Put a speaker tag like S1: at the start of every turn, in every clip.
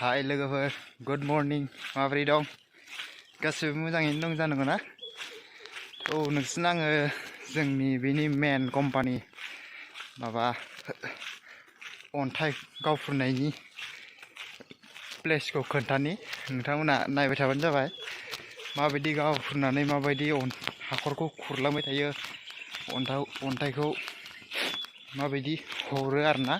S1: हाय लोगोफोर good morning माबोरै दं गासिबो मोजाङैनो दं जानांगौ ना औ नोंसिनो आङो जोंनि बेनि मेन कम्पानि माबा अन्थाइ गावफुरनायनि प्लेसखौ खोन्थानि नोंथांमोना नायबाय थाबानो जाबाय माबायदि गावफुरनानै माबायदि हाखरखौ खुरलांबाय थायो अन्थाइखौ माबायदि हरो आरोना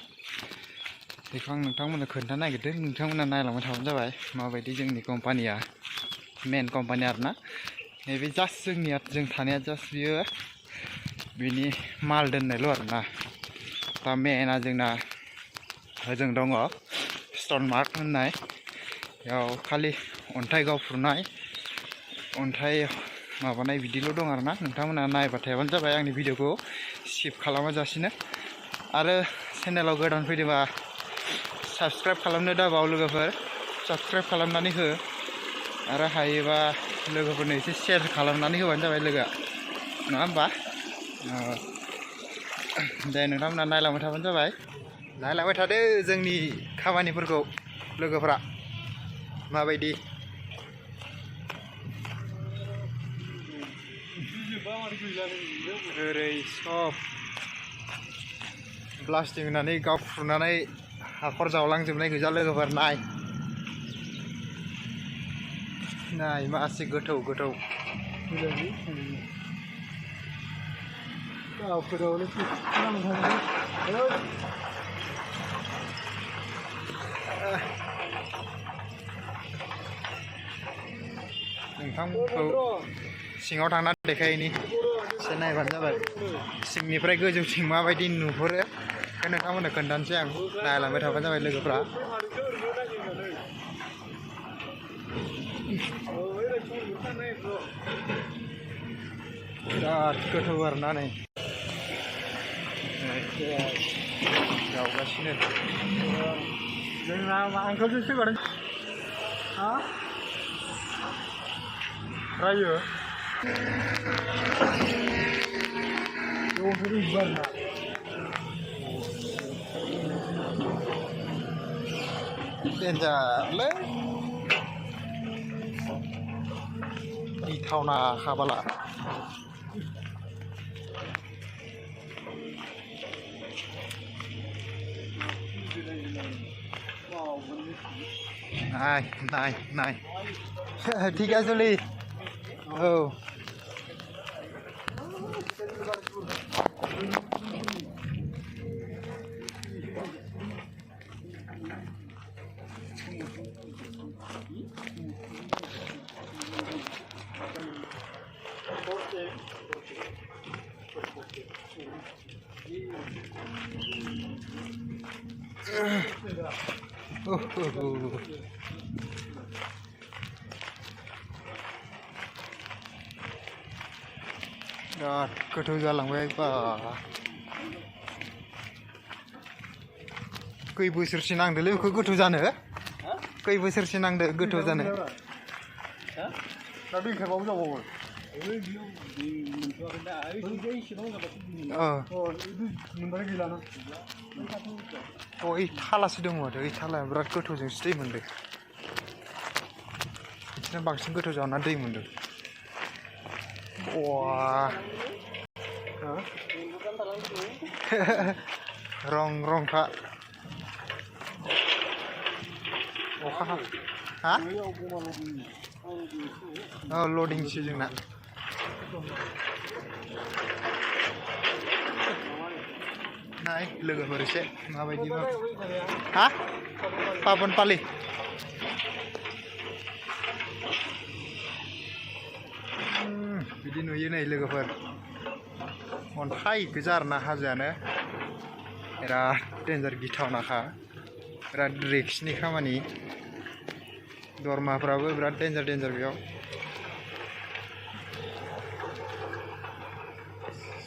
S1: बेखौ आं नोंथांमोननो खोन्थानो नागिरदों नोंथांमोना नायलांबाय थाबानो जाबाय माबायदि जोंनि कम्पानिया मेन कम्पानि आरोना नैबे जास्ट जोंनिया जों थानाया जास्ट बियो बिनि माल दोननायल' आरोना दा मेना जोंना ओजों दङ स्टन मार्क होननाय बेयाव खालि अन्थाइ गावफ्रुनाय अन्थाइ माबानाय बिदिल' दं आरोना नोंथांमोना नायबाय थाबानो जाबाय आंनि भिडिअखौ स्किप खालामाजासिनो आरो चेनेलाव गोदान फैदोंबा साबस्क्राइब खालामनो दाबाव लोगोफोर साबस्क्राइब खालामनानै हो आरो हायोबा लोगोफोरनो एसे शेयार खालामनानै होबानो जाबाय लोगोआ नङा होमबा दे नोंथांमोना नायलांबाय थाबानो जाबाय नायलांबाय थादो जोंनि खामानिफोरखौ लोगोफोरा माबायदि ओरै सब प्लास्टिक होनानै गावफ्रुनानै हाखर जावलांजोबनाय गोजा लोगोफोर नाय मासे गोथौ नोंथांमोनखौ सिङाव थांना देखायनि एसे नायबानो जाबाय सिंनिफ्राय गोजौसिम माबायदि नुहुरो बेखौ नोंथांमोननो खोन्थानोसै आं नायलांबाय थाबानो जाबाय लोगोफ्रा बिराद गोथौ आरोना नै जावगासिनो जोंना आंखौसो फैबाय रायो देन्जारलै गिथावना खाबाला नाय ठीक आहे चली औ बिराद गोथौ जालांबाय बा खै बोसोरसो नांदोलै बेखौ गोथौ जानो खै बोसोरसो नांदो गोथौ जानो दा दै खारबाबो जाबावो ओइ थालासो दङ माथो ओइ थालाया बिराद गोथौजोंसो दै मोनदों बिदिनो बांसिन गोथौ जाना दै मोनदों रंखा अखा हा औ लडिंसो जोंना नाय लोगोफोर एसे माबायदि हा पाबन पालि बिदि नुयो नै लोगोफोर अन्थाइ गोजा आरोना हाजोआनो बिराद डेन्जार गिथावनाखा बिराद रिक्सनि खामानि दरमाफ्राबो बिराद डेन्जार बेयाव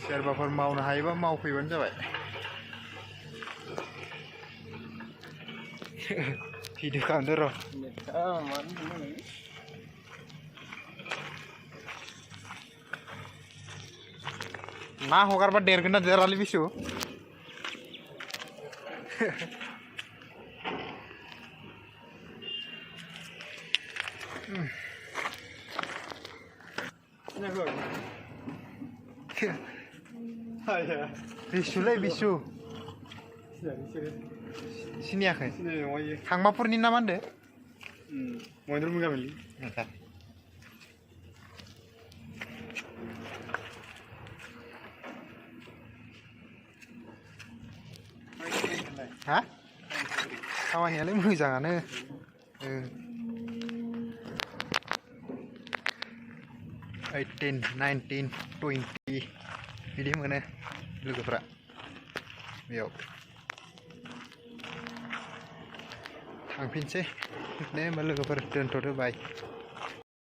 S1: सोरबाफोर मावनो हायोबा मावफैबानो जाबाय भिडिअ खालामदो र' ना हगारबा देरगोन ना देरालै बिसु बिसुलै बिसु सिनायाखै हांमाफुरनि ना मा होनदो
S2: महेन्द्र गामिनि
S1: ha खामानियालाय मोजाङानो 18, 19, 20 बिदि मोनो लोगोफ्रा बेयाव थांफिनसै दे होमबा लोगोफोर दोनथ'दो बाय